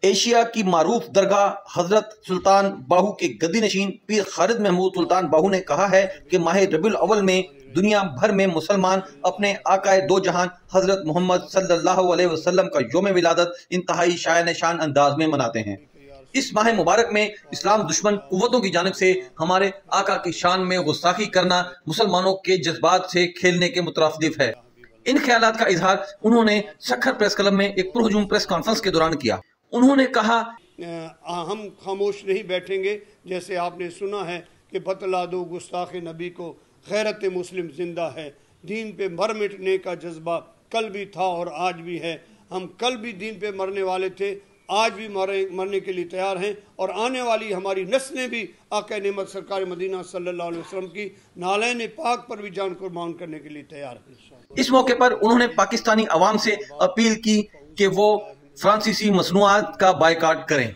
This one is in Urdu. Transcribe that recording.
ایشیا کی معروف درگاہ حضرت سلطان باہو کے گدی نشین پیر خالد محمود سلطان باہو نے کہا ہے کہ ماہ ربیع الاول میں دنیا بھر میں مسلمان اپنے آقائے دو جہان حضرت محمد صلی اللہ علیہ وسلم کا یوم ولادت انتہائی شایان شان انداز میں مناتے ہیں۔ اس ماہ مبارک میں اسلام دشمن قوتوں کی جانب سے ہمارے آقا کی شان میں گستاخی کرنا مسلمانوں کے جذبات سے کھیلنے کے مترادف ہے۔ ان خیالات کا اظہار انہوں نے سکھر پریس کلب میں ایک پرہجوم پریس کانفرنس کے دوران کیا۔ انہوں نے کہا ہم خاموش نہیں بیٹھیں گے، جیسے آپ نے سنا ہے کہ بتلا دو گستاخ نبی کو غیرت مسلم زندہ ہے، دین پہ مر مٹنے کا جذبہ کل بھی تھا اور آج بھی ہے۔ ہم کل بھی دین پہ مرنے والے تھے، آج بھی مرنے کے لیے تیار ہیں، اور آنے والی ہماری نسلیں بھی آقا نعمت سرکار مدینہ صلی اللہ علیہ وسلم کی نالین پاک پر بھی جان قربان کرنے کے لیے تیار ہیں۔ اس موقع پر انہوں نے پاکستانی عوام سے اپیل کی کہ وہ فرانسیسی مصنوعات کا بائیکاٹ کریں۔